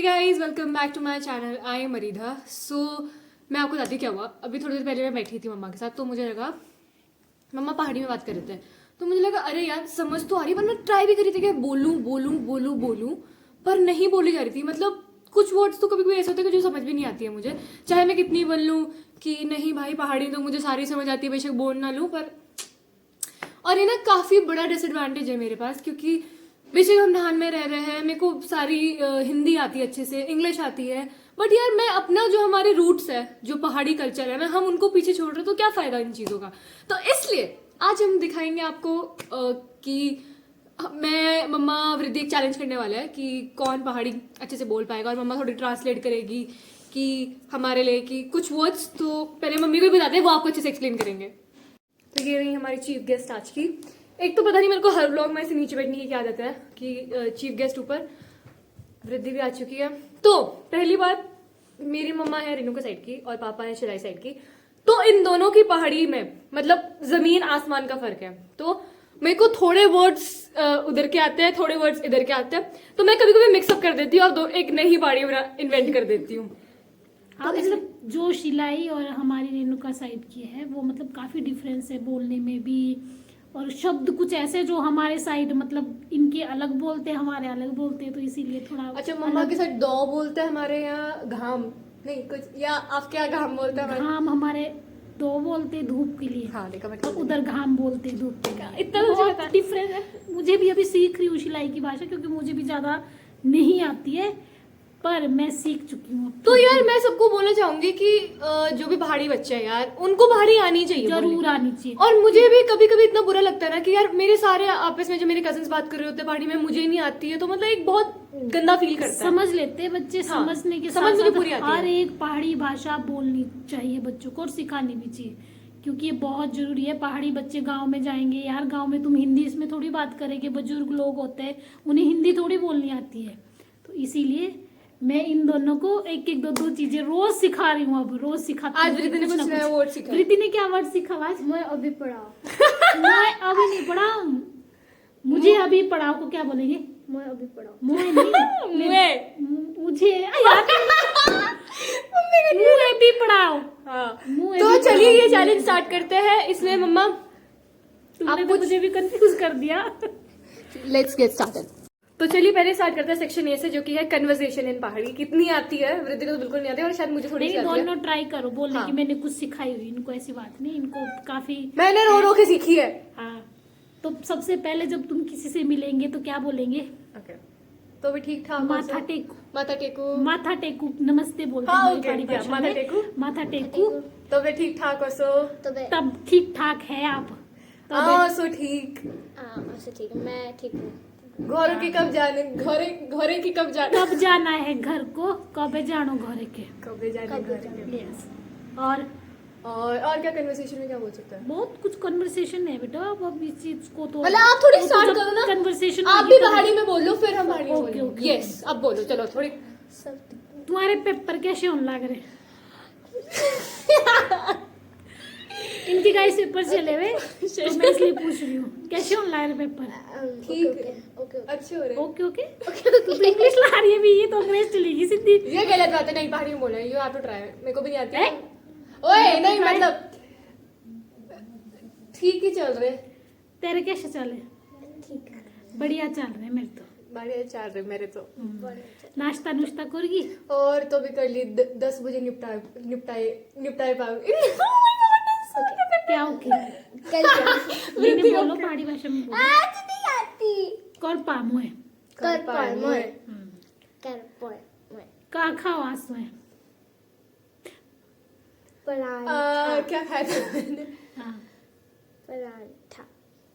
Guys welcome back to my channel. I'm Maridha. मैं आपको बताती हूँ क्या हुआ। अभी थोड़ी देर पहले मैं बैठी थी मम्मा के साथ, तो मुझे लगा मम्मा पहाड़ी में बात कर रहे थे, तो मुझे लगा अरे यार समझ तो आ रही, पर मैं ट्राई भी करी थी कि बोलूँ बोलूँ बोलूँ बोलूँ, पर नहीं बोली जा रही थी। मतलब कुछ वर्ड्स तो कभी कभी ऐसे होते हैं कि जो समझ भी नहीं आती है मुझे, चाहे मैं कितनी बोल लूँ कि नहीं भाई पहाड़ी तो मुझे सारी समझ आती है, बेशक बोल ना लूँ पर। और ये ना काफ़ी बड़ा डिसएडवांटेज है मेरे पास, क्योंकि बेशक हम नाहन में रह रहे हैं, मेरे को सारी हिंदी आती है अच्छे से, इंग्लिश आती है, बट यार मैं अपना जो हमारे रूट्स है, जो पहाड़ी कल्चर है, मैं हम उनको पीछे छोड़ रहे, तो क्या फ़ायदा इन चीज़ों का। तो इसलिए आज हम दिखाएंगे आपको कि मैं मम्मा वृद्धि एक चैलेंज करने वाला है कि कौन पहाड़ी अच्छे से बोल पाएगा, और मम्मा थोड़ी ट्रांसलेट करेगी कि हमारे लिए कि कुछ वर्ड्स तो पहले मम्मी को ही बताते हैं, वो आपको अच्छे से एक्सप्लेन करेंगे। तो ये रही हमारी चीफ गेस्ट आज की। एक तो पता नहीं मेरे को हर व्लॉग में ऐसे नीचे बैठने की क्या आदत है कि चीफ गेस्ट ऊपर, वृद्धि भी आ चुकी है। तो पहली बात, मेरी मम्मा है रेणुका साइड की और पापा है शिलाई साइड की, तो इन दोनों की पहाड़ी में मतलब जमीन आसमान का फर्क है। तो मेरे को थोड़े वर्ड्स उधर के आते हैं, थोड़े वर्ड्स इधर के आते हैं, तो मैं कभी कभी मिक्सअप कर देती हूँ और एक नई पहाड़ी इन्वेंट कर देती हूँ। हाँ, मतलब जो शिलाई और हमारी रेणुका साइड की है वो मतलब काफी डिफरेंस है बोलने में भी, और शब्द कुछ ऐसे जो हमारे साइड मतलब इनके अलग बोलते हैं, हमारे अलग बोलते हैं, तो इसीलिए थोड़ा अच्छा, मम्मा के साथ दो बोलते हैं, हमारे यहाँ घाम नहीं कुछ, या आपके यहाँ घाम बोलते हैं? घाम हमारे दो बोलते हैं धूप के लिए। हाँ देखा मैं, और उधर घाम बोलते हैं धूप के लिए। इतना बहुत डिफरेंस है। मुझे भी अभी सीख रही हूँ शिलाई की भाषा, क्योंकि मुझे भी ज्यादा नहीं आती है, पर मैं सीख चुकी हूँ। तो यार मैं सबको बोलना चाहूंगी कि जो भी पहाड़ी बच्चे हैं यार, उनको पहाड़ी आनी चाहिए, जरूर आनी चाहिए। और मुझे भी कभी कभी इतना बुरा लगता है ना कि यार मेरे सारे आपस में जो मेरे कजिन्स बात कर रहे होते हैं पहाड़ी में, मुझे नहीं आती है, तो मतलब एक बहुत गंदा फील करता है। समझ लेते हैं बच्चे, हाँ, समझने के समझ साथ मुझे पूरी आती है। हर एक पहाड़ी भाषा बोलनी चाहिए बच्चों को, और सिखानी भी चाहिए, क्योंकि ये बहुत जरूरी है। पहाड़ी बच्चे गांव में जाएंगे यार, गांव में तुम हिंदी इसमें थोड़ी बात करेंगे, बुजुर्ग लोग होते हैं उन्हें हिंदी थोड़ी बोलनी आती है। तो इसीलिए मैं इन दोनों को एक एक दो चीजें रोज सिखा रही हूँ। अब रोज सिखाती हूँ। आज वृद्धि ने कुछ नया वर्ड सीखा। वृद्धि ने क्या वर्ड सीखा आज? मैं अभी पढ़ाओ। मैं अभी नहीं पढ़ाऊँ, मुझे अभी पढ़ाओ को क्या बोलेंगे? मैं अभी पढ़ाओ। मुझे नहीं, मुझे यार मुझे भी पढ़ाओ। हाँ, मुझे तो भी चलिए पढ़ाओ। ये चैलेंज स्टार्ट करते हैं। इसमें मम्मा तुमने तो मुझे भी कंफ्यूज कर दिया। Let's get started. तो चलिए पहले स्टार्ट करते हैं सेक्शन ए से, जो कि है कन्वर्सेशन इन पहाड़ी। कितनी आती है? वृद्धि को तो बिल्कुल नहीं आती, और शायद मुझे थोड़ी सी नहीं, आती है। दोनों ट्राई करो बोलने हाँ। की। मैंने कुछ सिखाई हुई इनको, ऐसी बात नहीं, इनको काफी मैंने रो रो के सीखी है। हाँ। तो सबसे पहले जब तुम किसी से मिलेंगे तो क्या बोलेंगे? ओके, तो भी ठीक ठाक। माथा टेकू। माथा टेकू। माथा टेकू नमस्ते बोलते हाँ, हैं ओके, पहाड़ी क्या? भाषा माथा में। टेकू। माथा टेकू। तो भी ठीक ठाक हो सो। तो मैं तब ठीक ठाक है आप। हाँ सो ठीक। अच्छा ठीक है, मैं ठीक हूँ। घोरे की कब जाने, घोरे की कब जाने, कब जाना है घर को, कब जानो घरे के। कब जाने घोरे के। यस। और और क्या कन्वर्सेशन में क्या बोल सकते हैं? बहुत कुछ कन्वर्सेशन है बेटा। अब इस चीज को तो मतलब आप थोड़ी स्टार्ट करो ना। कन्वर्सेशन आप भी पहाड़ी में बोलो, फिर हम पहाड़ी में ओके, बोलेंगे। ओके, यस, अब बोलो चलो थोड़ी। सब तुम्हारे पेपर कैसे होने लग रहे? इनके गाइस पेपर चले हुए, तो मैं इसलिए पूछ रही हूँ कैसे होने लग रहे पेपर? ठीक ओके है। ओके अच्छे हो रहे हैं। Okay okay. तू तो इंग्लिश ला रही है भी, ये तो अंग्रेज चलेगी सीधी। ये गलत बात है, नहीं पहाड़ी में बोलना है। You have to try. मेरे को भी नहीं आती है। है? ओए नहीं, try? मतलब ठीक ही चल रहे। तेरे कैसे चले? ठीक है। बढ़िया चल रहे मेरे तो। बढ़िया चल रहे मेरे तो। नाश्ता नुश्ता करेगी? और तो भी कर ली, 10 बजे निपटाए पाऊंगी। क्या ओके? कल क्या? मैंने बोलो पहाड़ी भाषा में बोलो। आज नहीं आती। कर पामो है। कर पाए मैं। कर पाए मैं। का खावास में। पराठा। क्या खाया था मैंने? हाँ। पराठा।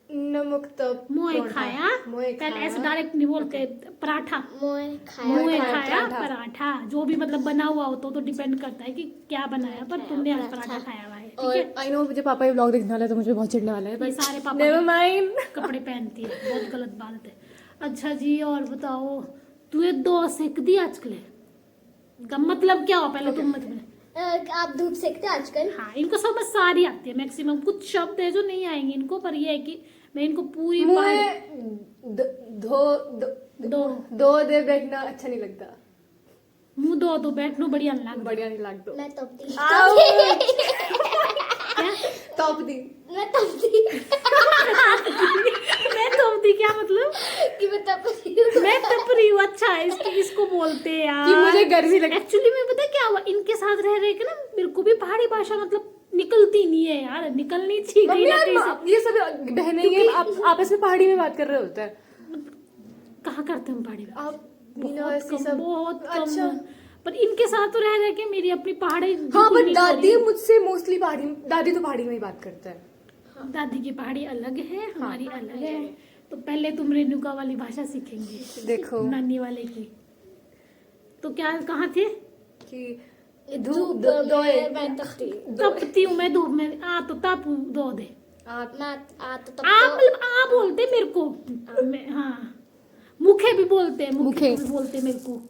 नमक तो मोए खाया। मोए पहले ऐसे डायरेक्ट नहीं बोलते पराठा। मैं खाया। मुँह खाया, खाया पराठा। पराठा। जो भी मतलब बना हुआ हो तो डिपेंड करता है कि क्या बनाया, पर तुमने आज पराठा खाया हुआ है। ठीक और है। आई नो मुझे पापा ये व्लॉग देखने वाला है, तो मुझे बहुत चिढ़ने वाला है, ये बट सारे पापा नेवर माइंड। कपड़े पहनती है, बहुत गलत बात है। अच्छा जी, और बताओ, तू ये दो सेक दी आजकल का मतलब क्या हो? पहले तुम मतलब आप धूप सेकते आजकल? हाँ, इनको समझ सारी आती है मैक्सिमम। कुछ शब्द है जो नहीं आएंगे इनको, पर ये है कि मैं इनको पूरी मुझे धो दो दो दे बैठना अच्छा नहीं लगता। मुंह धो दो बैठनो बढ़िया नहीं लग बढ़िया नहीं लगता मैं तब दी क्या टॉप दी मैं तब दी मैं तो दी क्या मतलब कि मैं तब दी मैं तप रही हूँ। अच्छा इसको बोलते हैं कि यार मुझे गर्मी लगे। एक्चुअली में पता है क्या हुआ, इनके साथ रह रहे के ना मेरे को भी पहाड़ी भाषा मतलब निकलती नहीं है यार, निकलनी चाहिए मम्मी कहीं ना यार कहीं से। ये सब बहनें ये आपस में पहाड़ी में बात कर रहे होते हैं। कहाँ करते हैं हम पहाड़ी भाषा? आप बहुत कम अच्छा। पर इनके साथ तो रह रहे के मेरी अपनी पहाड़ी हाँ बिल्कुल बट नहीं दादी करी। मुझसे मोस्टली पहाड़ी, दादी तो पहाड़ी में ही बात करते हैं। दादी की पहाड़ी अलग है, हमारी अलग है। तो पहले तुम रेणुका वाली भाषा सीखेंगे, देखो नानी वाले की। तो क्या कहाँ थे? कि धूप दोए मैं तब दी तपती हूँ मैं धूप में, तो तप दो दे। आप मैं तो तब आप मतलब आ बोलते मेरे को, हाँ मुखे भी बोलते हैं, मुखे मुखे। भी बोलते मेरे को।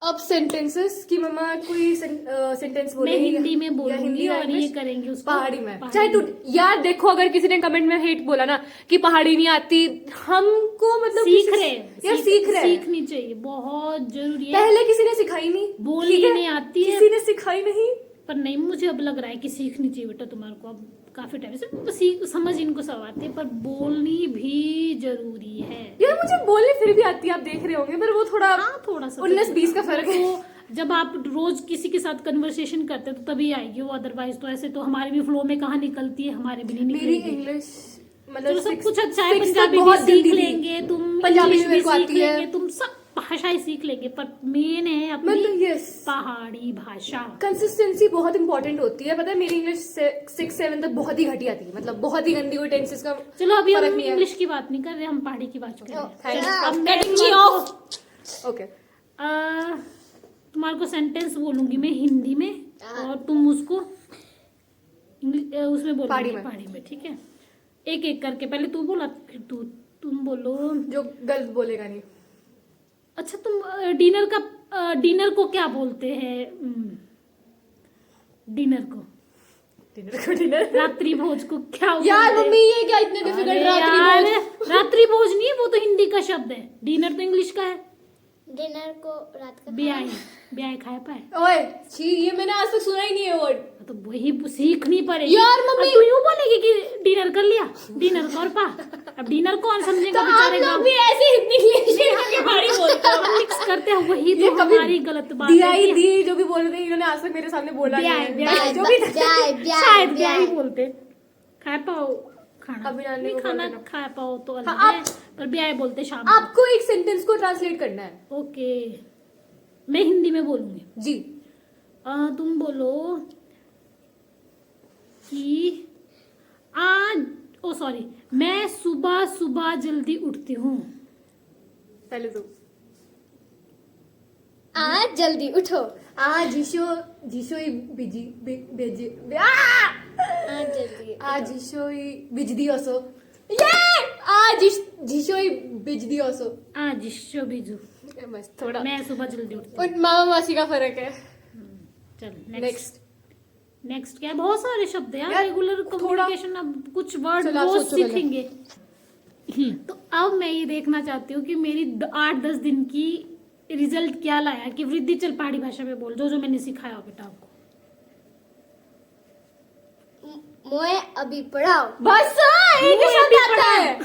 अब सेंटेंसेस की मम्मा कोई सेंटेंस मैं बोलेगी हिंदी में या बोलूंगी हिंदी और language? ये करेंगे उसको पहाड़ी में चाहे तू यार देखो, अगर किसी ने कमेंट में हेट बोला ना कि पहाड़ी नहीं आती, हमको मतलब सीख रहे यार सीख रहे हैं। सीखनी चाहिए, बहुत जरूरी है। पहले किसी ने सिखाई नहीं, बोलनी ठीक है? नहीं आती है। किसी ने सिखाई नहीं। पर नहीं, मुझे अब लग रहा है कि सीखनी चाहिए बेटा तुम्हारे को। अब काफी टाइम से तो सीख समझ इनको सब आती है, पर बोलनी भी जरूरी है। यार मुझे बोलने फिर भी आती है, आप देख रहे होंगे, पर वो थोड़ा हाँ थोड़ा सा 19-20 का फर्क है। तो जब आप रोज किसी के साथ कन्वर्सेशन करते हैं तो तभी आएगी वो, अदरवाइज तो ऐसे तो हमारे भी फ्लो में कहाँ निकलती है, हमारे भी नहीं मेरी निकलेगी। इंग्लिश चलो मतलब सब six- कुछ अच्छा है, six तक पंजाबी भी बहुत सीख गंदी थी। लेंगे तुम, पंजाबी इंग्लिश भी मेरे भी को सीख आती है। लेंगे तुम, सब भाषाएं सीख लेंगे, पर मेन है अपनी मतलब यस पहाड़ी भाषा। कंसिस्टेंसी बहुत इंपॉर्टेंट होती है। पता है मेरी इंग्लिश 6-7 तक बहुत ही घटिया थी, मतलब बहुत ही गंदी, कोई टेंसेस का चलो अभी फर्क हम नहीं है। इंग्लिश की बात नहीं कर रहे, हम पहाड़ी की बात कर रहे हैं। Thanks. चलो, अब मैं Cutting me तुम्हारे off. को- ओके तुम्हारे को सेंटेंस बोलूंगी मैं हिंदी में और तुम उसको उसमें बोलोगे पहाड़ी में। पहाड़ी में, ठीक है? एक एक करके, पहले तू बोला फिर तुम बोलो। जो गलत बोलेगा नहीं। अच्छा तुम डिनर को क्या बोलते हैं? डिनर को डिनर रात्रि भोज को क्या यार बोलते हैं? मम्मी ये क्या इतने डिफिकल्ट अरे रात्रि यार, भोज? रात्रि भोज नहीं है, वो तो हिंदी का शब्द है। डिनर तो इंग्लिश का है। डिनर को रात का ब्याह ब्याह खाए पाए ओए छी, ये मैंने आज तक सुना ही नहीं है वर्ड। तो वही सीखनी पड़ेगी यार मम्मी- अब तू यूं बोलेगी कि डिनर कर लिया, डिनर कर पा। अब डिनर कौन समझेगा तो आप बेचारे लोग गाँव भी ऐसे हिंदी के पहाड़ी बोलते हो। हम मिक्स करते हैं, वही ये तो कभी हमारी गलत बात दिया है ही कि दी जो भी बोल रहे हैं, इन्होंने आज तक मेरे सामने बोला नहीं है। ब्याह जो भी शायद ब्याह ही बोलते। खाए पाओ खाना, अभी नानी नहीं को खाना बोलते ना। खाए पाओ तो अलग हाँ, है, पर ब्याह बोलते शाम को। आपको एक सेंटेंस को ट्रांसलेट करना है। ओके मैं हिंदी में बोलूंगी। जी तुम बोलो कि आज ओ सॉरी, मैं सुबह सुबह जल्दी उठती हूँ। पहले तो आज जल्दी उठो आज जिशोई बिजी बेजी आज जल्दी आज जिशोई बिजदी असो ये आज जिशोई बिजदी असो। आज शो बीजू, मस्त थोड़ा मैं सुबह जल्दी उठती हूँ। और मामा मासी का फर्क है। चल नेक्स्ट नेक्स्ट क्या है? बहुत सारे शब्द हैं यार, यार, रेगुलर थोड़ा- कम्युनिकेशन। अब कुछ वर्ड चलो, आप रोज सोचो पहले। सीखेंगे। तो अब मैं ये देखना चाहती हूँ कि मेरी 8-10 दिन की रिजल्ट क्या लाया कि वृद्धि चल पहाड़ी भाषा में बोल, जो मैंने सिखाया बेटा आपको। मोए अभी पढ़ाओ बस एक ही शब्द आता है।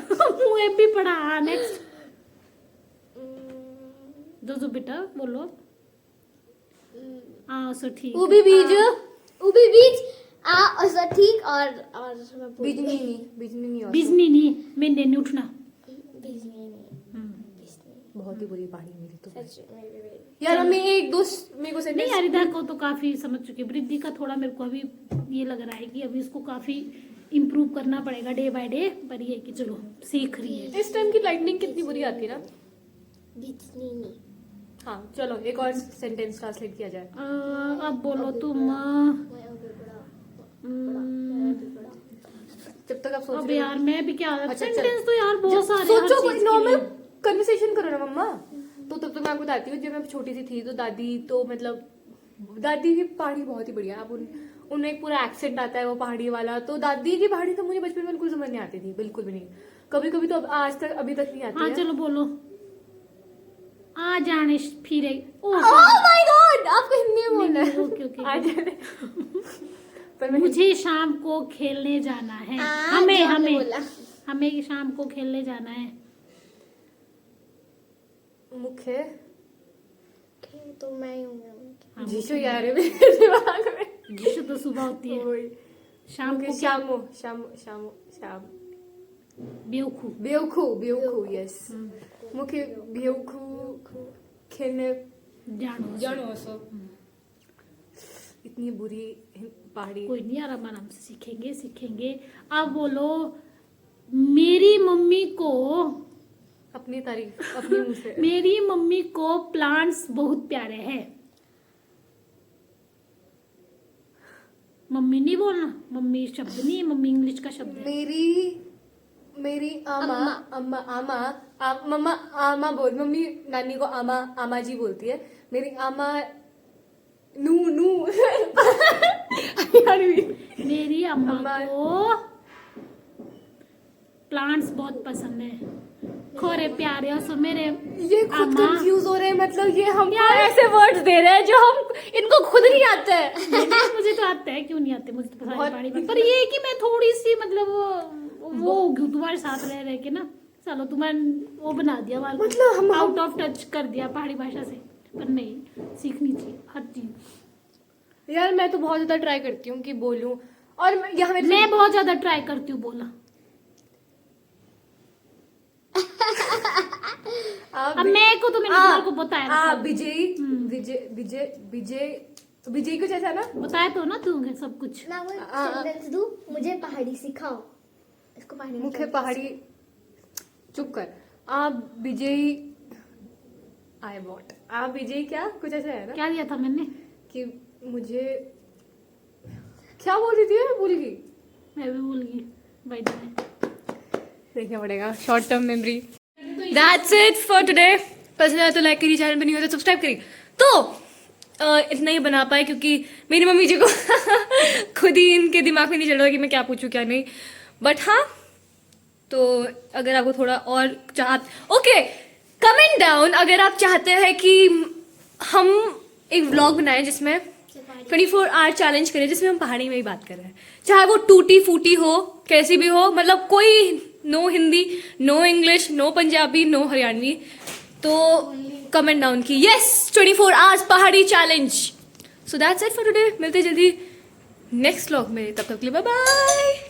मुझे भी पढ़ा। नेक्स्ट जो बेटा बोलो। सो ठीक है। उबी बीज आ और सर ठीक और मैं बोल बिजनी नहीं असो। बिजनी नहीं, मैंने नहीं उठना। बिजनी नहीं बहुत ही बुरी पहाड़ी मेरी तो। सच में यार मम्मी एक दोस्त मेरे को नहीं सेंटेंस यार, इधर को तो काफी समझ चुकी। वृद्धि का थोड़ा मेरे को अभी ये लग रहा है कि अभी इसको काफी इम्प्रूव करना पड़ेगा डे बाय डे, पर ये कि चलो सीख रही है। इस टाइम की लाइटनिंग कितनी बुरी आती है ना। बिजनी नहीं हाँ चलो एक और सेंटेंस ट्रांसलेट किया जाए। अब बोलो तुम। मोए अभी पढ़ाओ जब तक आप सोच अब रहे हो यार मैं भी क्या अच्छा, सेंटेंस तो यार बहुत सारे हर सोचो, चीज कोई के नॉर्मल लिए। कन्वर्सेशन करो ना मम्मा। तो तब तक मैं आपको बताती हूँ, जब मैं छोटी सी थी तो दादी तो मतलब दादी की पहाड़ी बहुत ही बढ़िया। अब उनमें एक पूरा एक्सेंट आता है वो पहाड़ी वाला। तो दादी की पहाड़ी तो मुझे बचपन में बिल्कुल समझ नहीं आती थी, बिल्कुल भी नहीं। कभी कभी तो अब आज तक अभी तक नहीं आती हाँ है। चलो बोलो। आ जाने फिरे। ओ Oh my God! Okay okay आज पर मैं मुझे शाम को खेलने जाना है। जो हमने बोला। हमें शाम को खेलने जाना है। मुख्य तो मैं ही हूँ। जीशु यार है मेरे दिमाग में। जिससे तो सुबह होती है। वही। शाम मुख्य को क्या? शाम बेवकूफ। बेवकू यस मुख्य बेवकू खेलने जानो जानो सो इतनी बुरी पहाड़ी कोई नहीं, आराम आराम से सीखेंगे। अब बोलो, मेरी मम्मी को अपनी तारीफ अपने मुंह से मेरी मम्मी को प्लांट्स बहुत प्यारे हैं। मम्मी नहीं बोलना, मम्मी शब्द नहीं, मम्मी इंग्लिश का शब्द है। मेरी मम्मा आमा बोल, मम्मी नानी को आमा जी बोलती है। मेरी आमा नू मेरी अम्मा अम्मा- को प्लांट्स बहुत पसंद है। खोरे प्यारे और सो मेरे ये खुद अम्मा- कंफ्यूज हो रहे हैं, मतलब ये हमको ऐसे वर्ड्स दे रहे हैं जो हम इनको खुद नहीं आते हैं। मुझे तो आता है, क्यों नहीं आते, मुझे तो पता बहुत- है पहाड़ी में। पर ये है कि मैं थोड़ी सी मतलब वो हो गई तुम्हारे साथ रह के ना। चलो तुम्हारे वो बना दिया, मतलब हम- आउट ऑफ टच कर दिया पहाड़ी भाषा से। पर नहीं, सीखनी चाहिए हर चीज। यार मैं तो बहुत ज्यादा ट्राई करती हूँ कि बोलूं, और यहाँ मेरे मैं बहुत ज्यादा ट्राई करती हूँ बोलना। अब मैं को तो मैंने तुम्हारे को बताया था। विजय कुछ ऐसा ना। बताया तो ना तुम्हें सब कुछ। ना वो सेंटेंस दूं, मुझे पहाड़ी सिखाओ। इसको पहाड़ी में मुख्य क्या- पहाड़ी चुप कर। आप विजयी आई वॉट आप विजयी क्या कुछ ऐसा है ना क्या दिया था मैंने? कि मुझे क्या बोल रही थी मैं भूल गई। मैं भी भूल गई भाई ने। देखना पड़ेगा, short term memory. That's it for today. पसंद आया तो लाइक करिए, चैनल पर नहीं हो तो सब्सक्राइब करिए। तो इतना ही बना पाए क्योंकि मेरी मम्मी जी को खुद ही इनके दिमाग में नहीं चल रहा कि मैं क्या पूछूं क्या नहीं। बट हाँ, तो अगर आपको थोड़ा और ओके, कमेंट डाउन अगर आप चाहते हैं कि हम एक व्लॉग बनाएं जिसमें 24 आवर चैलेंज करें, जिसमें हम पहाड़ी में ही बात कर रहे हैं, चाहे वो टूटी फूटी हो, कैसी भी हो, मतलब कोई no Hindi, no English, no Punjabi, no Haryanvi. तो कमेंट डाउन की yes 24 hours Pahari challenge. So that's it for today. मिलते जल्दी नेक्स्ट व्लॉग में, तब तक के लिए बाय बाय।